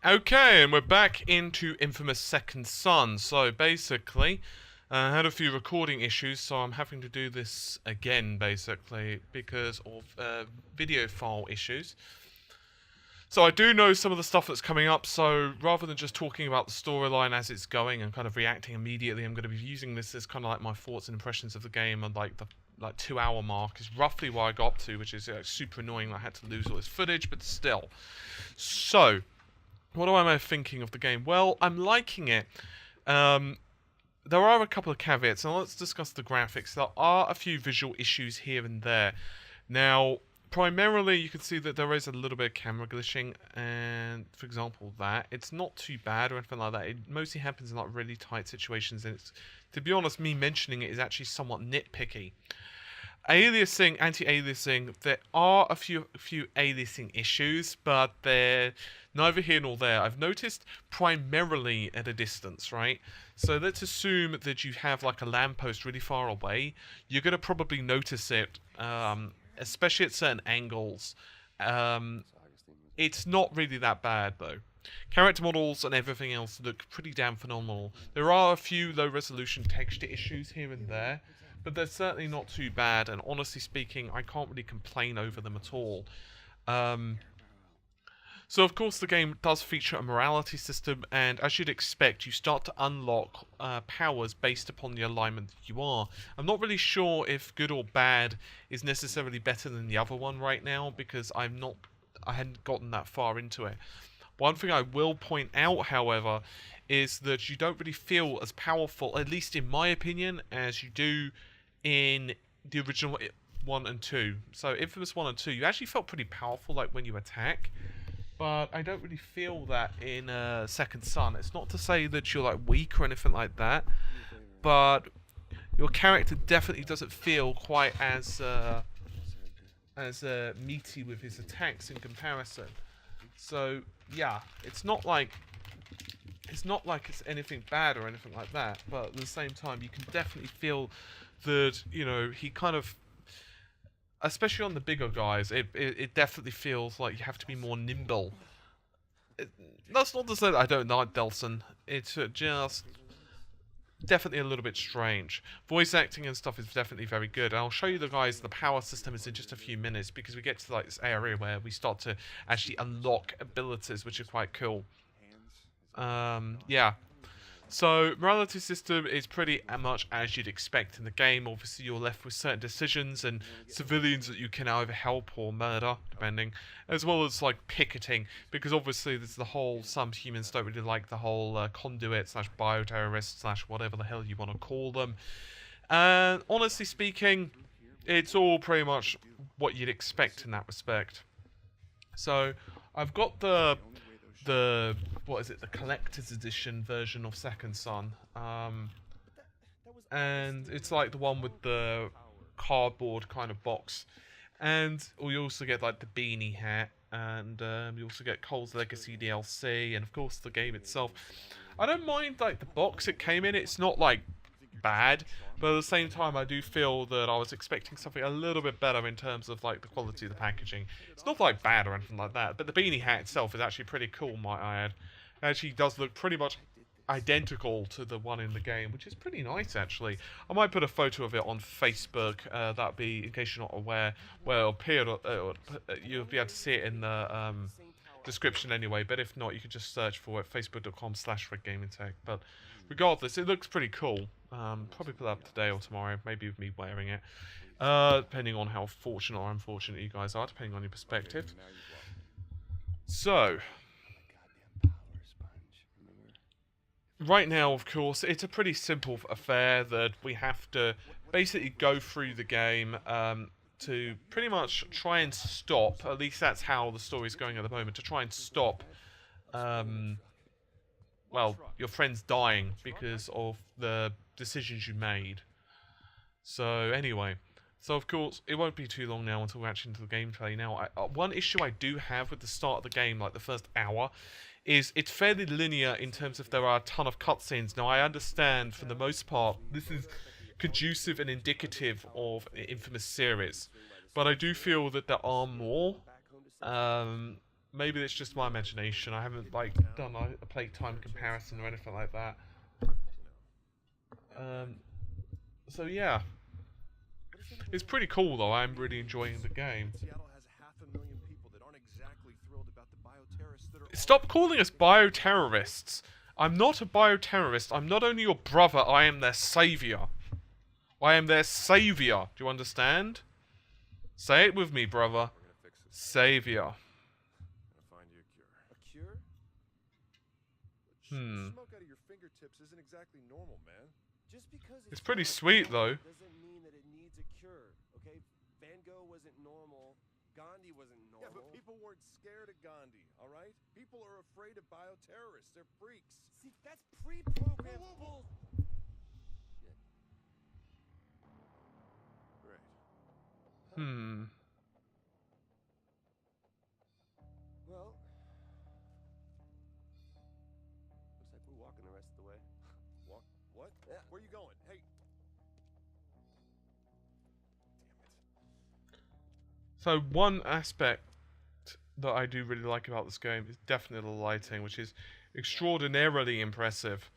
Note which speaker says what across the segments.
Speaker 1: Okay, and we're back into Infamous Second Son. So basically, I had a few recording issues, so I'm having to do this again, basically, because of video file issues. So I do know some of the stuff that's coming up, so rather than just talking about the storyline as it's going and kind of reacting immediately, I'm going to be using this as kind of like my thoughts and impressions of the game, and like the 2-hour mark is roughly where I got up to, which is super annoying. I had to lose all this footage, but still. So, what am I thinking of the game? Well, I'm liking it. There are a couple of caveats, and let's discuss the graphics. There are a few visual issues here and there. Now, primarily, you can see that there is a little bit of camera glitching, and for example, that it's not too bad or anything like that. It mostly happens in like really tight situations, and it's, to be honest, me mentioning it is actually somewhat nitpicky. Aliasing, anti-aliasing, there are a few aliasing issues, but they're neither here nor there. I've noticed primarily at a distance, right? So let's assume that you have like a lamppost really far away. You're going to probably notice it, especially at certain angles. It's not really that bad though. Character models and everything else look pretty damn phenomenal. There are a few low resolution texture issues here and there, but they're certainly not too bad, and honestly speaking, I can't really complain over them at all. So of course the game does feature a morality system, and as you'd expect, you start to unlock powers based upon the alignment that you are. I'm not really sure if good or bad is necessarily better than the other one right now, because I hadn't gotten that far into it. One thing I will point out, however, is that you don't really feel as powerful, at least in my opinion, as you do in the original 1 and 2. So Infamous 1 and 2, you actually felt pretty powerful like when you attack, but I don't really feel that in Second Son. It's not to say that you're like weak or anything like that, but your character definitely doesn't feel quite as meaty with his attacks in comparison. So yeah, it's not like it's anything bad or anything like that, but at the same time you can definitely feel that, you know, he kind of, especially on the bigger guys, it definitely feels like you have to be more nimble. That's not to say that I don't like Delson. It's just definitely a little bit strange. Voice acting and stuff is definitely very good, and I'll show you the power system is in just a few minutes, because we get to like this area where we start to actually unlock abilities, which is quite cool. Yeah. So, morality system is pretty much as you'd expect in the game. Obviously, you're left with certain decisions and civilians that you can either help or murder, depending, as well as like picketing, because obviously there's the whole, some humans don't really like the whole conduit slash bioterrorist slash whatever the hell you want to call them. And honestly speaking, it's all pretty much what you'd expect in that respect. So, I've got the what is it, the collector's edition version of Second Son, and it's like the one with the cardboard kind of box, and you also get like the beanie hat, and you also get Cole's Legacy DLC, and of course the game itself. I don't mind like the box it came in. It's not like bad, but at the same time I do feel that I was expecting something a little bit better in terms of like the quality of the packaging. It's not like bad or anything like that, but the beanie hat itself is actually pretty cool, might I add. It actually does look pretty much identical to the one in the game, which is pretty nice actually. I might put a photo of it on Facebook, that'd be, in case you're not aware, well it'll appear, you'll be able to see it in the description anyway, but if not, you can just search for it, facebook.com/RedGamingTech. But regardless, it looks pretty cool. Probably put it up today or tomorrow, maybe with me wearing it, depending on how fortunate or unfortunate you guys are, depending on your perspective. So, right now, of course, it's a pretty simple affair that we have to basically go through the game to pretty much try and stop, at least that's how the story's going at the moment, to try and stop, well, your friends dying because of the decisions you made. So, anyway. So, of course, it won't be too long now until we're actually into the gameplay. Now, one issue I do have with the start of the game, like the first hour, is it's fairly linear in terms of there are a ton of cutscenes. Now, I understand, for the most part, this is conducive and indicative of an Infamous series, but I do feel that there are more maybe it's just my imagination. I haven't like done a playtime comparison or anything like that. So yeah, it's pretty cool though. I'm really enjoying the game. Stop calling us bioterrorists. I'm not a bioterrorist. I'm not only your brother, I am their savior. I am their savior. Do you understand? Say it with me, brother. Savior. It's pretty sweet though.
Speaker 2: Doesn't mean that it needs a cure, okay? Van Gogh wasn't normal. Gandhi wasn't normal.
Speaker 3: Yeah, but people weren't scared of Gandhi, all right? People are afraid of bioterrorists. They're freaks.
Speaker 2: See, that's pre-programmed bull.
Speaker 3: Great.
Speaker 2: Well, looks like we're walking the rest of the way.
Speaker 3: Walk? What?
Speaker 2: Yeah.
Speaker 3: Where are you going? Hey.
Speaker 1: So one aspect that I do really like about this game is definitely the lighting, which is extraordinarily impressive.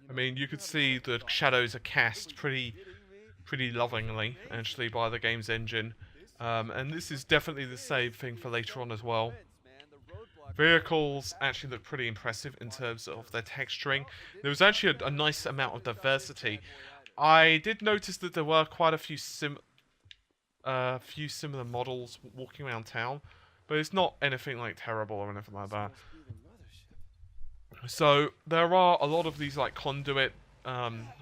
Speaker 1: I mean, you could see the shadows are cast pretty lovingly, actually, by the game's engine. And this is definitely the same thing for later on as well. Vehicles actually look pretty impressive in terms of their texturing. There was actually a nice amount of diversity. I did notice that there were quite a few similar models walking around town, but it's not anything like terrible or anything like that. So there are a lot of these like conduit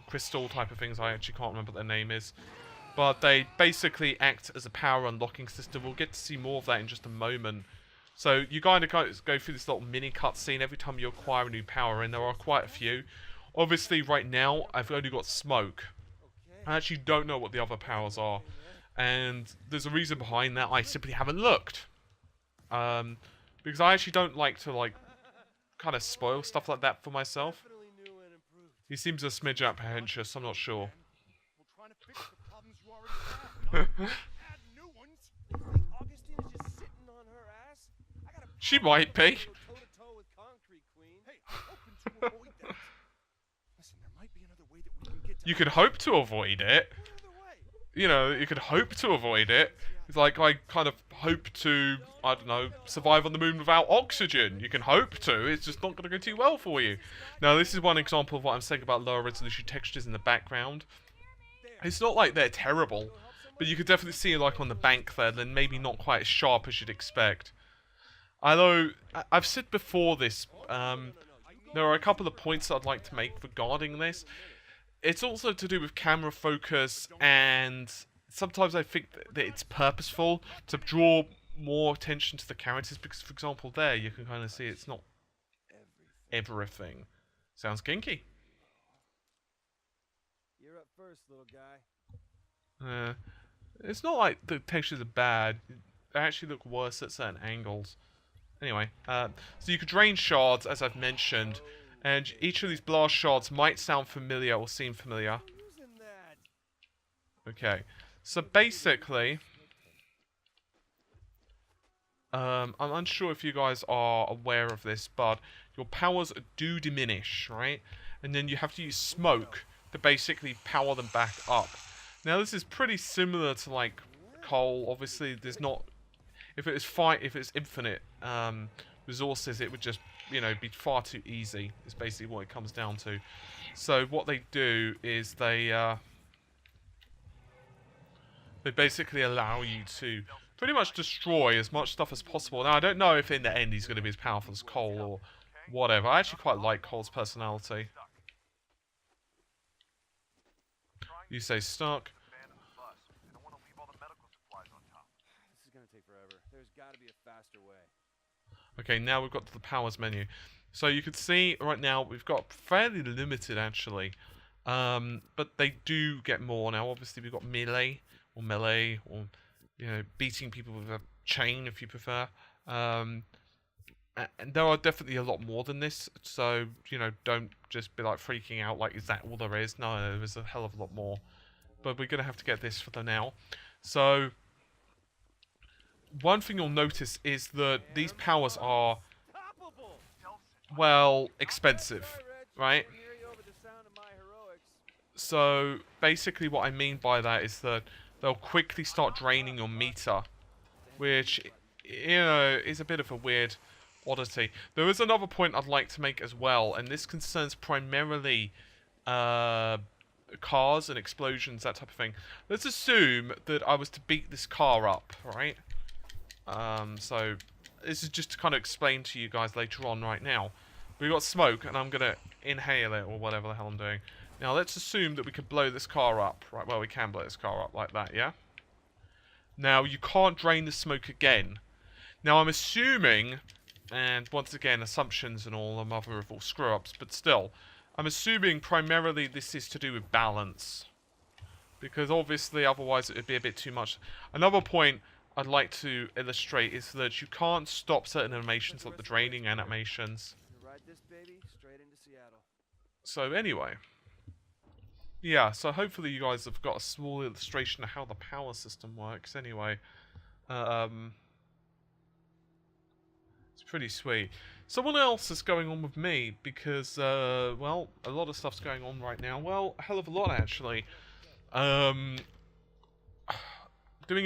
Speaker 1: crystal type of things. I actually can't remember what their name is, but they basically act as a power unlocking system. We'll get to see more of that in just a moment. So you kind of go through this little mini cutscene every time you acquire a new power, and there are quite a few. Obviously right now I've only got smoke. I actually don't know what the other powers are, and there's a reason behind that. I simply haven't looked, because I actually don't like to kind of spoil stuff like that for myself. He seems a smidge apprehensive, I'm not sure. She might be. You could hope to avoid it. You know, you could hope to avoid it. It's like I kind of hope to, I don't know, survive on the moon without oxygen. You can hope to, it's just not going to go too well for you. Now, this is one example of what I'm saying about lower resolution textures in the background. It's not like they're terrible, but you could definitely see like on the bank there, then maybe not quite as sharp as you'd expect. Although, I've said before this, there are a couple of points that I'd like to make regarding this. It's also to do with camera focus, and sometimes I think that it's purposeful to draw more attention to the characters, because, for example, there you can kind of see it's not everything. Sounds kinky.
Speaker 2: You're up first, little guy.
Speaker 1: It's not like the textures are bad. They actually look worse at certain angles. Anyway, so you could drain shards, as I've mentioned, and each of these blast shards might sound familiar or seem familiar. Okay, so basically, I'm unsure if you guys are aware of this, but your powers do diminish, right? And then you have to use smoke to basically power them back up. Now, this is pretty similar to like coal. Obviously, there's not. If it's infinite resources, it would just, you know, be far too easy. It's basically what it comes down to. So what they do is they basically allow you to pretty much destroy as much stuff as possible. Now, I don't know if in the end he's going to be as powerful as Cole or whatever. I actually quite like Cole's personality. You say stuck.
Speaker 2: There's got to be a faster way.
Speaker 1: Okay, now we've got to the powers menu. So you can see right now we've got fairly limited actually, but they do get more now. Obviously we've got melee, or you know, beating people with a chain if you prefer. And there are definitely a lot more than this. So you know, don't just be like freaking out like, is that all there is? No, there's a hell of a lot more. But we're gonna have to get this for the now. So one thing you'll notice is that these powers are, well, expensive, right? So basically what I mean by that is that they'll quickly start draining your meter, which, you know, is a bit of a weird oddity. There is another point I'd like to make as well, and this concerns primarily cars and explosions, that type of thing. Let's assume that I was to beat this car up, right? So this is just to kind of explain to you guys later on right now. We've got smoke, and I'm going to inhale it, or whatever the hell I'm doing. Now, let's assume that we could blow this car up, right? Well, we can blow this car up like that, yeah? Now, you can't drain the smoke again. Now, I'm assuming, and once again, assumptions and all, the mother of all screw-ups, but still, I'm assuming primarily this is to do with balance. Because obviously, otherwise it would be a bit too much. Another point I'd like to illustrate is that you can't stop certain animations, like the draining animations. So anyway. Yeah, so hopefully you guys have got a small illustration of how the power system works anyway. It's pretty sweet. Someone else is going on with me because, well, a lot of stuff's going on right now. Well, a hell of a lot actually. Doing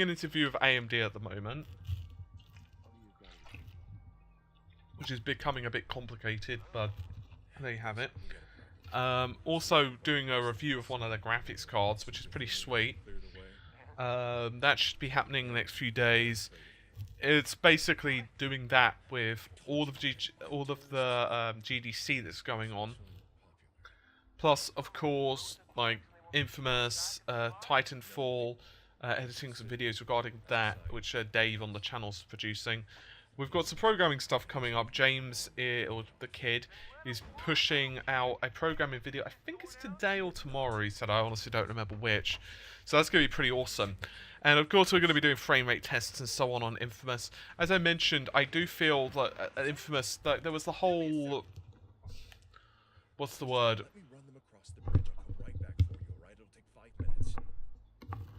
Speaker 1: an interview with AMD at the moment, which is becoming a bit complicated, but there you have it. Also doing a review of one of their graphics cards, which is pretty sweet. That should be happening in the next few days. It's basically doing that with all of the GDC that's going on. Plus, of course, like Infamous, Titanfall, editing some videos regarding that, which Dave on the channel's producing. We've got some programming stuff coming up. James, or the kid, is pushing out a programming video. I think it's today or tomorrow, he said. I honestly don't remember which. So that's going to be pretty awesome. And of course we're going to be doing frame rate tests and so on Infamous. As I mentioned, I do feel that Infamous, that there was the whole... What's the word?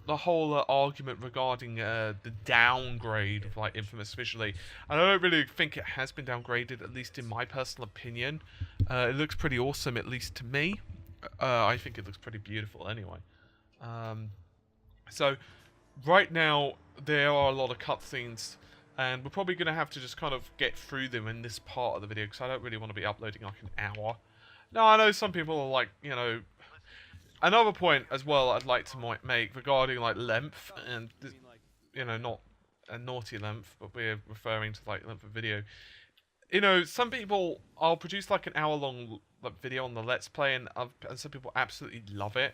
Speaker 1: The whole argument regarding the downgrade of like Infamous visually, and I don't really think it has been downgraded, at least in my personal opinion. It looks pretty awesome, at least to me. I think it looks pretty beautiful anyway. So right now there are a lot of cutscenes, and we're probably going to have to just kind of get through them in this part of the video, because I don't really want to be uploading like an hour. Now I know some people are like, you know. Another point as well I'd like to make regarding like length, and you know, not a naughty length, but we're referring to like length of video. You know, some people, I'll produce like an hour-long video on the Let's Play, and some people absolutely love it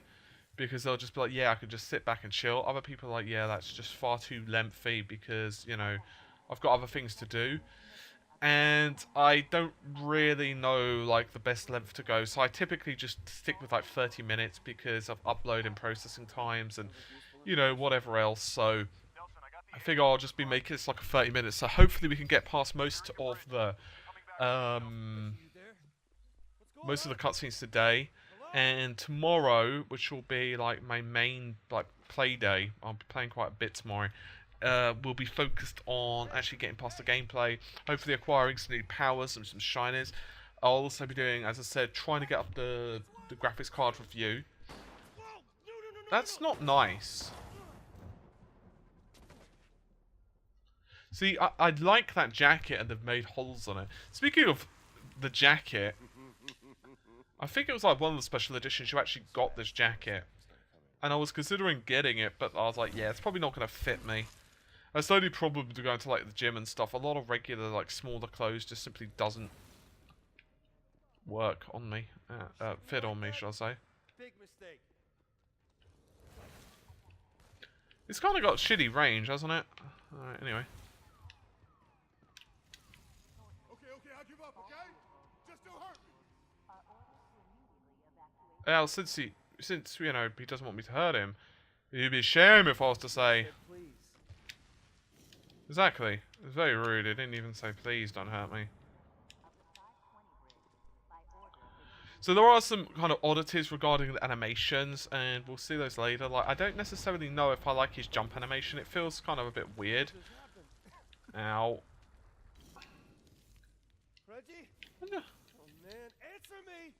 Speaker 1: because they'll just be like, yeah, I could just sit back and chill. Other people are like, yeah, that's just far too lengthy because, you know, I've got other things to do. And I don't really know like the best length to go, so I typically just stick with like 30 minutes because of upload and processing times and, you know, whatever else. So I figure I'll just be making this like a 30 minutes, so hopefully we can get past most of the cutscenes today. And tomorrow, which will be like my main like play day, I'll be playing quite a bit tomorrow. Will be focused on actually getting past the gameplay, hopefully acquiring some new powers and some shiners. I'll also be doing, as I said, trying to get up the graphics card review. That's not nice. See, I like that jacket and they've made holes on it. Speaking of the jacket, I think it was like one of the special editions you actually got this jacket. And I was considering getting it, but I was like, yeah, it's probably not going to fit me. That's the only problem with going to like the gym and stuff. A lot of regular like smaller clothes just simply doesn't work on me, fit on me, shall I say?
Speaker 2: Big mistake.
Speaker 1: It's kind of got shitty range, hasn't it? Alright, anyway.
Speaker 3: Okay, I'll give up, okay? Just don't hurt me.
Speaker 1: Well, since you know he doesn't want me to hurt him, it'd be a shame if I was to say.
Speaker 2: Please.
Speaker 1: Exactly. It's very rude. It didn't even say, please don't hurt me. So there are some kind of oddities regarding the animations, and we'll see those later. Like, I don't necessarily know if I like his jump animation. It feels kind of a bit weird. Ow.
Speaker 2: Reggie?
Speaker 1: No.
Speaker 2: Oh man, answer me!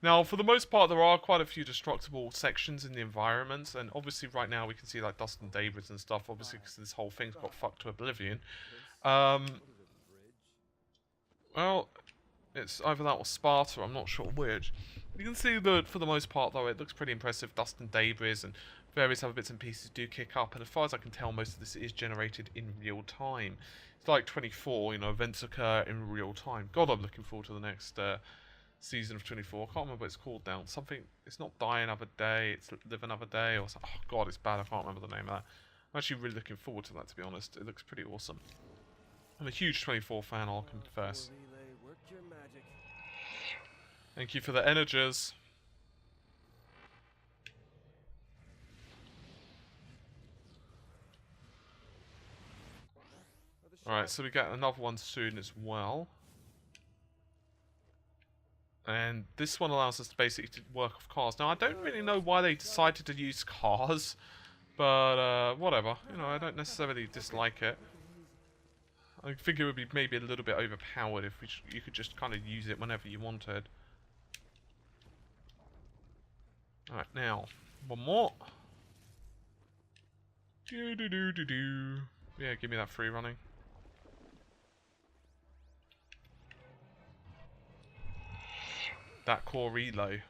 Speaker 1: Now, for the most part, there are quite a few destructible sections in the environments, and obviously right now we can see like dust and debris and stuff, obviously because this whole thing's got fucked to oblivion. Well, it's either that or Sparta, I'm not sure which. You can see that for the most part though, it looks pretty impressive. Dust and debris and various other bits and pieces do kick up, and as far as I can tell, most of this is generated in real time. It's like 24, you know, events occur in real time. God, I'm looking forward to the next season of 24. I can't remember what it's called now. Something, it's not Die Another Day, it's Live Another Day, or something. Oh god, it's bad, I can't remember the name of that. I'm actually really looking forward to that, to be honest. It looks pretty awesome. I'm a huge 24 fan, I'll confess. Thank you for the energies. Alright, so we get another one soon as well. And this one allows us to basically work off cars. Now, I don't really know why they decided to use cars, but whatever. You know, I don't necessarily dislike it. I think it would be maybe a little bit overpowered if you could just kind of use it whenever you wanted. Alright, now, one more. Do-do-do-do-do. Yeah, give me that free running. That core reload.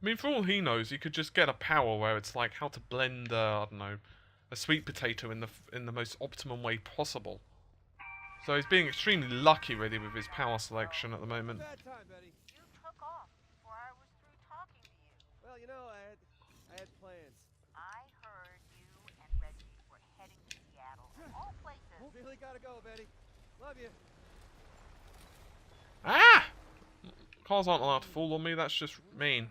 Speaker 1: I mean, for all he knows, he could just get a power where it's like how to blend, I don't know, a sweet potato in the most optimum way possible. So he's being extremely lucky, really, with his power selection at the moment.
Speaker 2: Bad time, Betty.
Speaker 4: You took off before I was through talking to you.
Speaker 2: Well, you know, I had plans.
Speaker 4: I heard you and Reggie were heading to Seattle. Of all places.
Speaker 2: Really gotta go, Betty. Love you.
Speaker 1: Ah! Cars aren't allowed to fall on me, that's just mean.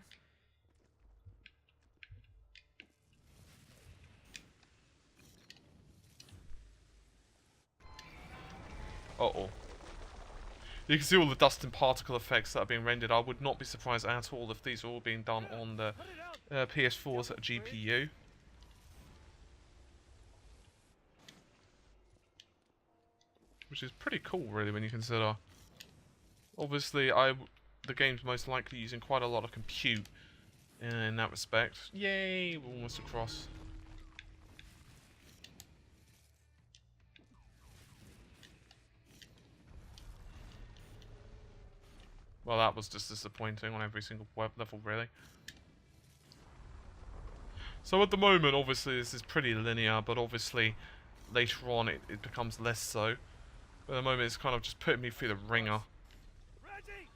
Speaker 1: Uh-oh. You can see all the dust and particle effects that are being rendered. I would not be surprised at all if these are all being done on the PS4's GPU. Which is pretty cool, really, when you consider. Obviously, the game's most likely using quite a lot of compute in that respect. Yay, we're almost across. Well, that was just disappointing on every single level, really. So at the moment, obviously, this is pretty linear, but obviously, later on, it becomes less so. But at the moment, it's kind of just putting me through the ringer.
Speaker 2: Reggie!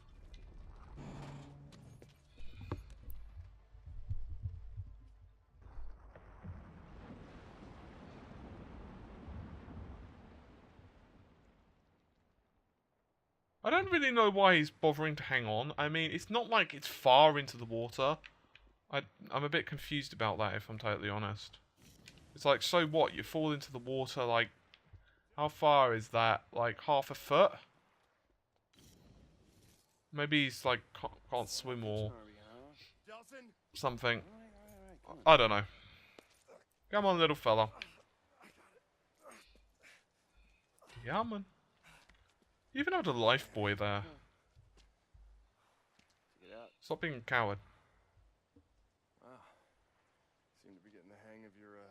Speaker 1: I don't really know why he's bothering to hang on. I mean, it's not like it's far into the water. I'm a bit confused about that, if I'm totally honest. It's like, so what? You fall into the water, like, how far is that? Like, half a foot? Maybe he's, like, can't swim or something. I don't know. Come on, little fella. Yeah, man. You even had a life buoy there. Stop being a coward.
Speaker 3: Wow. Seem to be getting the hang of your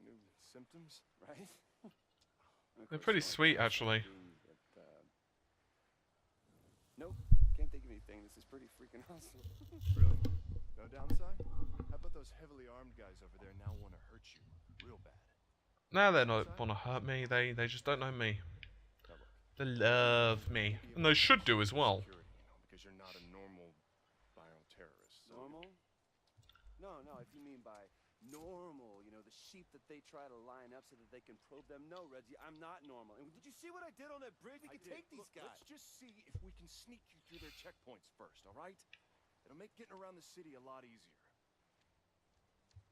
Speaker 3: new symptoms, right?
Speaker 1: They're pretty sweet, actually.
Speaker 5: Nope, can't think of anything. This is pretty freaking awesome.
Speaker 3: Really? No downside? How about those heavily armed guys over there now want to hurt you real bad?
Speaker 1: No, they don't want to hurt me. They just don't know me. They love me. And they should do as well.
Speaker 3: Because you're not a normal bioterrorist. So.
Speaker 5: Normal? No, if you mean by normal, you know, the sheep that they try to line up so that they can probe them. No, Reggie, I'm not normal. And did you see what I did on that bridge? We can take these guys.
Speaker 3: Let's just see if we can sneak you through their checkpoints first, all right? It'll make getting around the city a lot easier.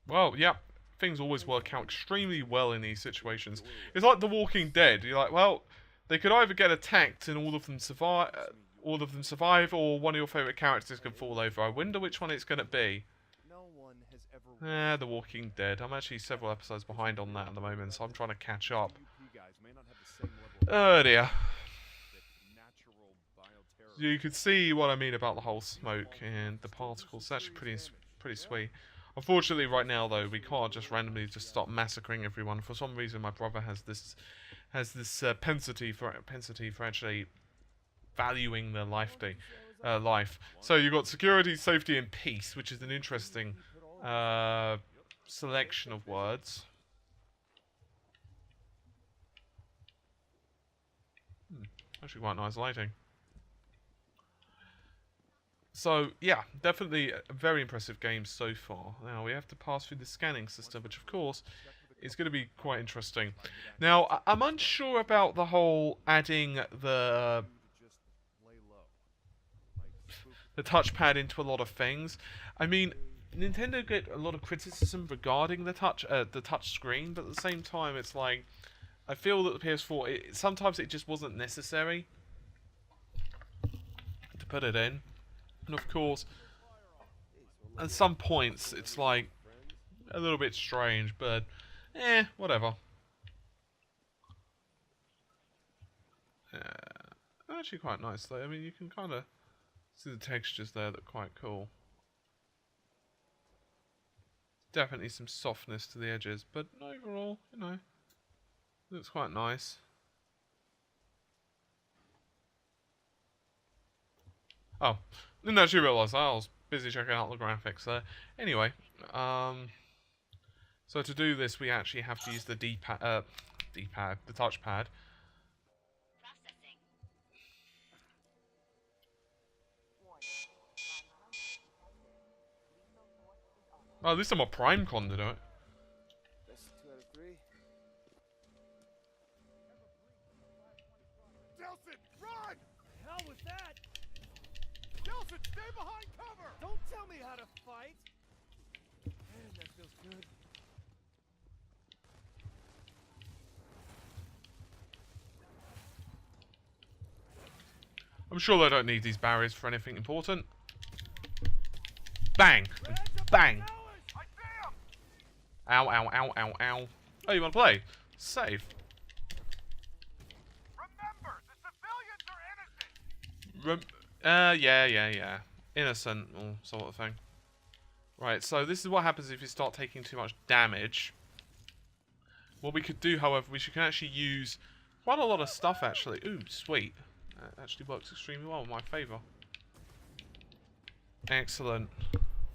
Speaker 1: Well, yeah. Things always work out extremely well in these situations. It's like The Walking Dead. You're like, well, They could either get attacked and all of them survive, or one of your favourite characters can fall over. I wonder which one it's going to be.
Speaker 3: No one has ever
Speaker 1: The Walking Dead. I'm actually several episodes behind on that at the moment, so I'm trying to catch up.
Speaker 3: UP guys may not have the same level
Speaker 1: Oh dear.
Speaker 3: that natural bioterror.
Speaker 1: You can see what I mean about the whole smoke and the particles. It's actually pretty sweet. Unfortunately, right now though, we can't just randomly just start massacring everyone. For some reason, my brother has this propensity for actually valuing their life. So you've got security, safety, and peace, which is an interesting selection of words. Actually, quite nice lighting. So, yeah, definitely a very impressive game so far. Now, we have to pass through the scanning system, which, of course, is going to be quite interesting. Now, I'm unsure about the whole adding the touchpad into a lot of things. I mean, Nintendo get a lot of criticism regarding the touch screen, but at the same time, it's like, I feel that the PS4, sometimes it just wasn't necessary to put it in. And of course, at some points, it's like a little bit strange, but whatever. Actually quite nice though. I mean, you can kind of see the textures there that are quite cool. Definitely some softness to the edges, but overall, you know, looks quite nice. Oh, didn't actually realise that. I was busy checking out the graphics there. Anyway, so to do this, we actually have to use the the touchpad. Oh, at least I'm a Prime Con to do it.
Speaker 5: That's 2 out of 3.
Speaker 3: Delson, run!
Speaker 5: Hell with that!
Speaker 3: Delson, stay behind cover!
Speaker 5: Don't tell me how to fight! Man, that feels good.
Speaker 1: I'm sure they don't need these barriers for anything important. Bang! Bang! Ow, ow, ow, ow, ow. Oh, you want to play? Save.
Speaker 3: Remember, the civilians are innocent!
Speaker 1: Yeah. Innocent, sort of thing. Right, so this is what happens if you start taking too much damage. What we could do, however, we can actually use quite a lot of stuff, actually. Ooh, sweet. That actually works extremely well in my favour. Excellent.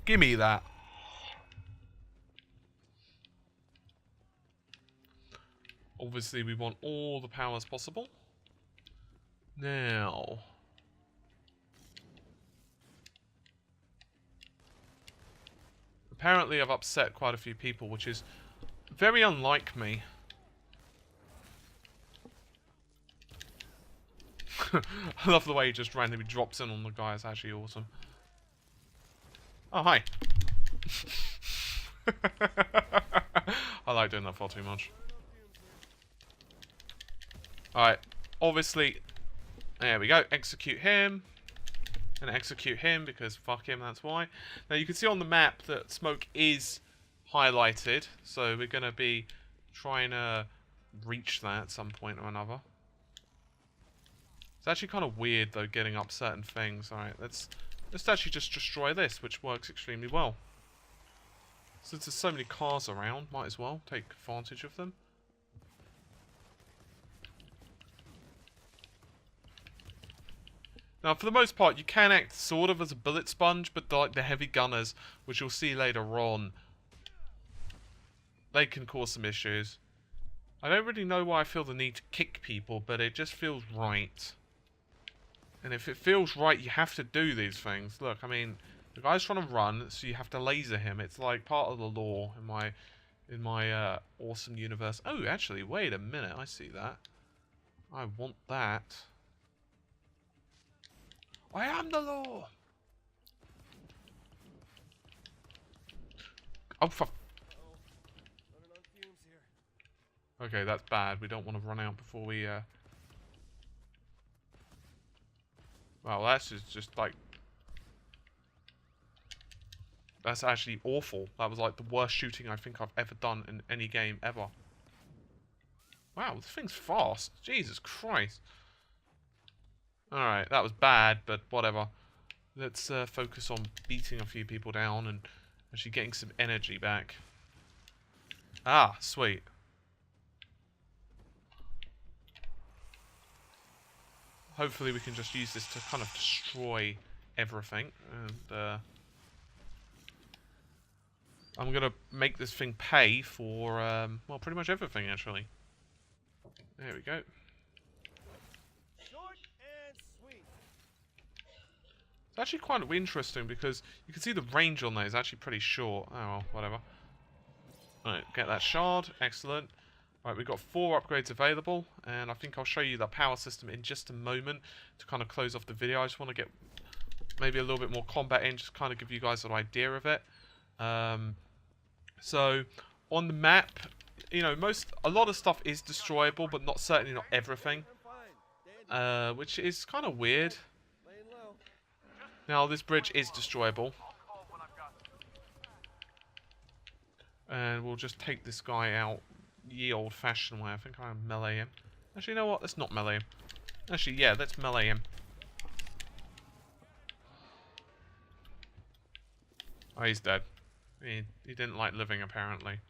Speaker 1: Gimme that. Obviously, we want all the powers possible. Now... apparently, I've upset quite a few people, which is very unlike me. I love the way he just randomly drops in on the guy. It's actually awesome. Oh, hi. I like doing that far too much. Alright, obviously, there we go, execute him, and execute him, because fuck him, that's why. Now you can see on the map that smoke is highlighted, so we're going to be trying to reach that at some point or another. It's actually kind of weird, though, getting up certain things. Alright, let's actually just destroy this, which works extremely well. Since there's so many cars around, might as well take advantage of them. Now, for the most part, you can act sort of as a bullet sponge, but like the heavy gunners, which you'll see later on, they can cause some issues. I don't really know why I feel the need to kick people, but it just feels right. And if it feels right, you have to do these things. Look, I mean, the guy's trying to run, so you have to laser him. It's like part of the law in my awesome universe. Oh, actually, wait a minute. I see that. I want that. I am the law! Oh, fuck. Okay, that's bad. We don't want to run out before we Wow, that's just like... That's actually awful. That was like the worst shooting I think I've ever done in any game ever. Wow, this thing's fast. Jesus Christ. Alright, that was bad, but whatever. Let's focus on beating a few people down and actually getting some energy back. Ah, sweet. Hopefully we can just use this to kind of destroy everything. And I'm going to make this thing pay for, well, pretty much everything, actually. There we go.
Speaker 2: Short and sweet.
Speaker 1: It's actually quite interesting because you can see the range on there is actually pretty short. Oh, well, whatever. Alright, get that shard. Excellent. Right, we've got 4 upgrades available, and I think I'll show you the power system in just a moment to kind of close off the video. I just want to get maybe a little bit more combat in, just kind of give you guys an idea of it. So, on the map, you know, a lot of stuff is destroyable, but certainly not everything.
Speaker 2: I'm fine. Dandy.
Speaker 1: Which is kind of weird.
Speaker 2: Laying low.
Speaker 1: Now, this bridge is destroyable. And we'll just take this guy out ye old-fashioned way. I think I'll melee him. Actually, you know what? Let's not melee him. Actually, yeah, let's melee him. Oh, he's dead. He didn't like living, apparently.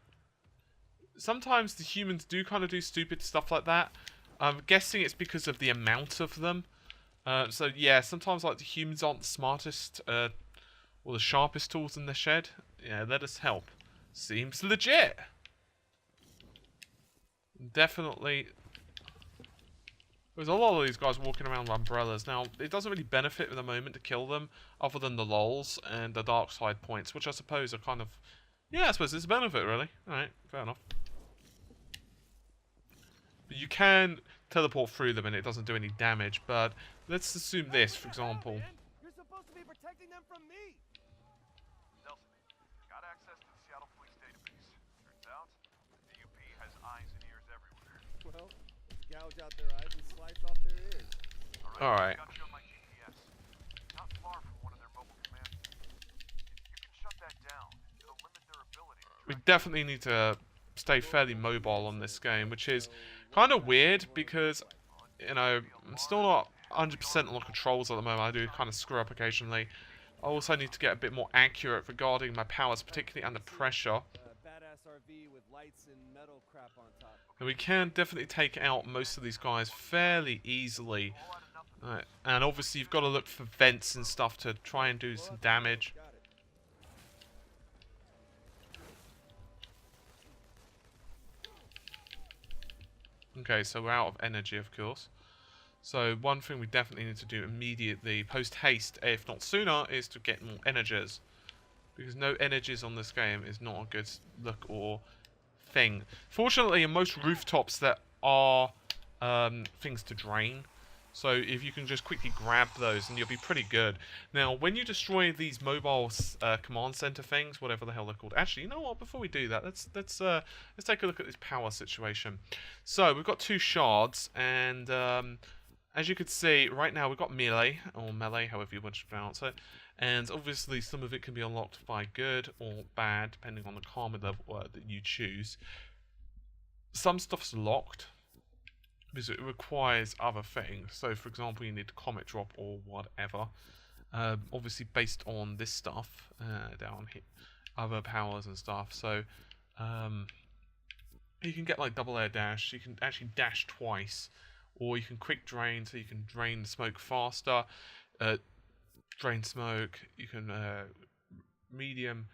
Speaker 1: Sometimes the humans do kind of do stupid stuff like that. I'm guessing it's because of the amount of them. So, yeah, sometimes like the humans aren't the smartest or the sharpest tools in the shed. Yeah, let us help. Seems legit. Definitely. There's a lot of these guys walking around with umbrellas. Now, it doesn't really benefit at the moment to kill them, other than the lols and the dark side points, which I suppose are kind of... Yeah, I suppose it's a benefit, really. Alright, fair enough. But you can teleport through them and it doesn't do any damage, but let's assume this, for example.
Speaker 2: You're supposed to be protecting them from me.
Speaker 3: Nelson, got access to the Seattle Police database. Turns out, the UP has eyes and ears everywhere.
Speaker 2: Well, gouge out their eyes and slice off their ears.
Speaker 1: Alright.
Speaker 3: Got you on my GPS. Not far from one of their mobile command points. If you can shut that down, it'll limit their ability to
Speaker 1: We definitely need to stay fairly mobile on this game, which is kind of weird because, you know, I'm still not 100% on the controls at the moment. I do kind of screw up occasionally. I also need to get a bit more accurate regarding my powers, particularly under pressure.
Speaker 2: Badass RV with lights and metal crap on top.
Speaker 1: And we can definitely take out most of these guys fairly easily. And obviously you've got to look for vents and stuff to try and do some damage.
Speaker 2: Got it.
Speaker 1: Okay, so we're out of energy, of course. So one thing we definitely need to do immediately, post-haste, if not sooner, is to get more energies. Because no energies on this game is not a good look or thing. Fortunately, in most rooftops there are things to drain. So if you can just quickly grab those, and you'll be pretty good. Now, when you destroy these mobile command center things, whatever the hell they're called. Actually, you know what? Before we do that, let's take a look at this power situation. So we've got 2 shards, and as you can see, right now we've got melee, or melee, however you want to pronounce it. And obviously some of it can be unlocked by good or bad, depending on the karma level that you choose. Some stuff's locked because it requires other things. So, for example, you need a comet drop or whatever. Obviously, based on this stuff down here, other powers and stuff. So, you can get like double air dash. You can actually dash twice, or you can quick drain, so you can drain the smoke faster. Drain smoke. You can medium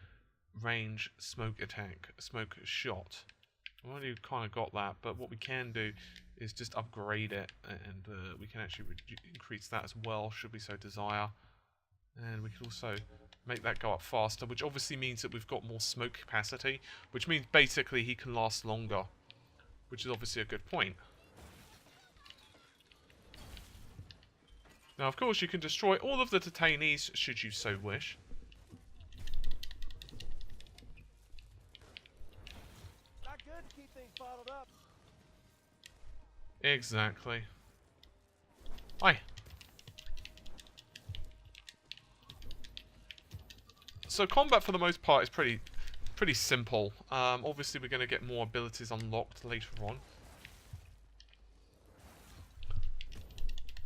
Speaker 1: range smoke attack, smoke shot. I've already kind of got that, but what we can do is just upgrade it, and we can actually increase that as well, should we so desire. And we can also make that go up faster, which obviously means that we've got more smoke capacity, which means basically he can last longer, which is obviously a good point. Now, of course, you can destroy all of the detainees, should you so wish.
Speaker 2: Not good to keep things bottled up.
Speaker 1: Exactly. Hi. So combat for the most part is pretty simple. Obviously we're going to get more abilities unlocked later on.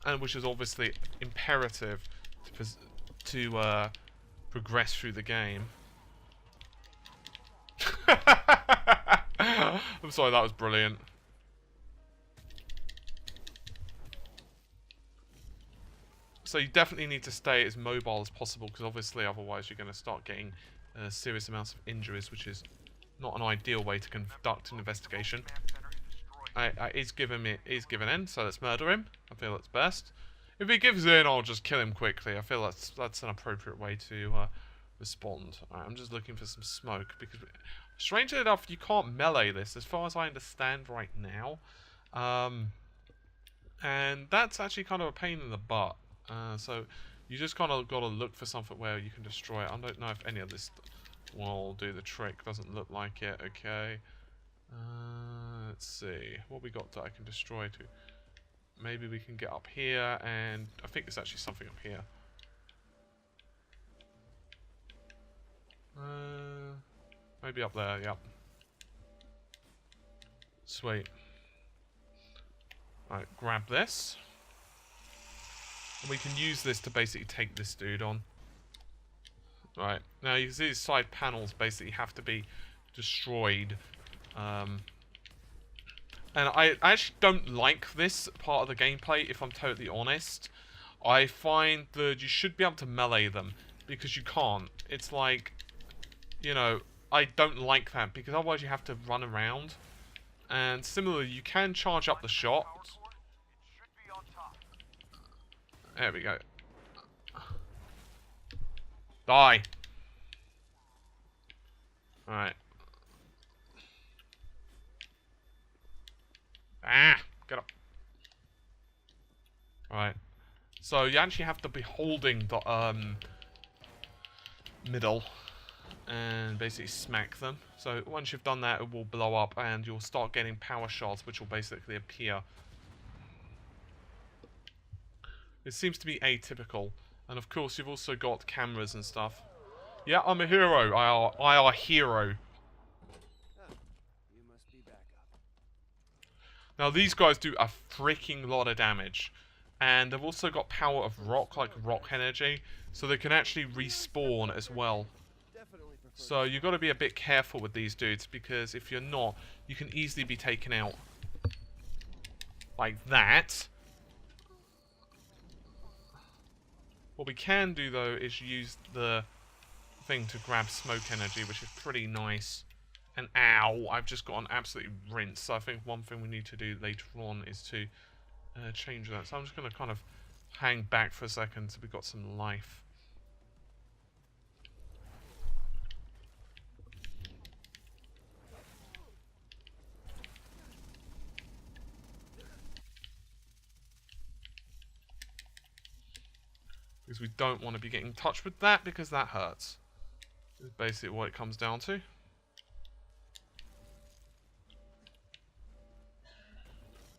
Speaker 1: And which is obviously imperative to progress through the game. I'm sorry, that was brilliant. So you definitely need to stay as mobile as possible, because obviously otherwise you're going to start getting serious amounts of injuries, which is not an ideal way to conduct an investigation. He's given in, so let's murder him. I feel that's best. If he gives in, I'll just kill him quickly. I feel that's an appropriate way to respond. Alright, I'm just looking for some smoke, because strangely enough, you can't melee this, as far as I understand right now. And that's actually kind of a pain in the butt. So you just kind of got to look for something where you can destroy it. I don't know if any of this will do the trick. Doesn't look like it. Okay. Let's see. What we got that I can destroy to? Maybe we can get up here, and I think there's actually something up here. Maybe up there, yep. Sweet. Alright, grab this. And we can use this to basically take this dude on. Right, now you can see these side panels basically have to be destroyed. And I actually don't like this part of the gameplay, if I'm totally honest. I find that you should be able to melee them, because you can't. It's like, you know, I don't like that, because otherwise you have to run around. And similarly, you can charge up the shot. There we go. Die. Alright. Ah! Get up. Alright. So you actually have to be holding the middle and basically smack them. So once you've done that, it will blow up and you'll start getting power shards, which will basically appear. It seems to be atypical. And of course you've also got cameras and stuff. Yeah, I'm a hero. I are a hero.
Speaker 5: You must be back up.
Speaker 1: Now these guys do a freaking lot of damage. And they've also got power of rock, like rock energy. So they can actually respawn as well. So you've got to be a bit careful with these dudes, because if you're not, you can easily be taken out. Like that. What we can do though is use the thing to grab smoke energy, which is pretty nice. And ow, I've just got an absolute rinse. So I think one thing we need to do later on is to change that. So I'm just going to kind of hang back for a second so we've got some life. Because we don't want to be getting touched with that, because that hurts. Is basically what it comes down to.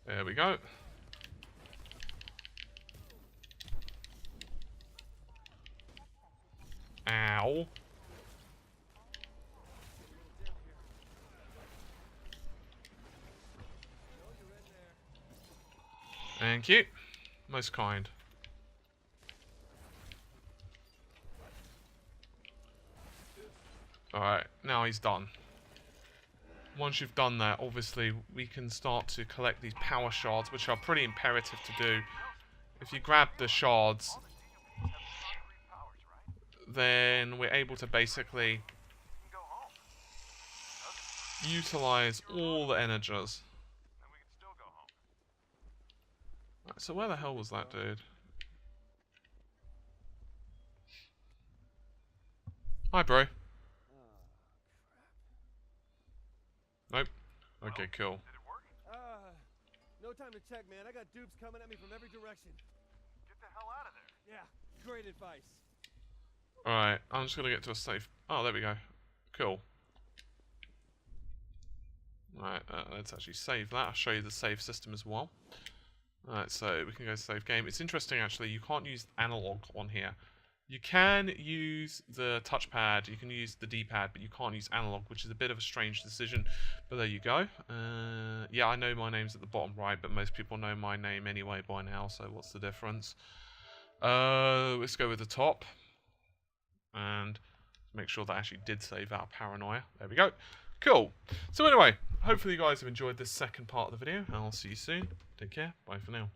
Speaker 1: There we go. Ow. Thank you. Most kind. Alright, now he's done. Once you've done that, obviously, we can start to collect these power shards, which are pretty imperative to do. If you grab the shards, then we're able to basically utilize all the energies. Right, so where the hell was that dude? Hi, bro. Nope. Okay, cool.
Speaker 2: No time to check, man. I got dupes coming at me from every direction.
Speaker 3: Get the hell out of there.
Speaker 2: Yeah, great advice.
Speaker 1: Alright, I'm just gonna get to a safe. Oh, there we go. Cool. Alright, let's actually save that. I'll show you the save system as well. Alright, so we can go save game. It's interesting, actually. You can't use analog on here. You can use the touchpad, you can use the D-pad, but you can't use analog, which is a bit of a strange decision. But there you go. Yeah, I know my name's at the bottom right, but most people know my name anyway by now, so what's the difference? Let's go with the top. And make sure that actually did save out paranoia. There we go. Cool. So anyway, hopefully you guys have enjoyed this second part of the video, and I'll see you soon. Take care. Bye for now.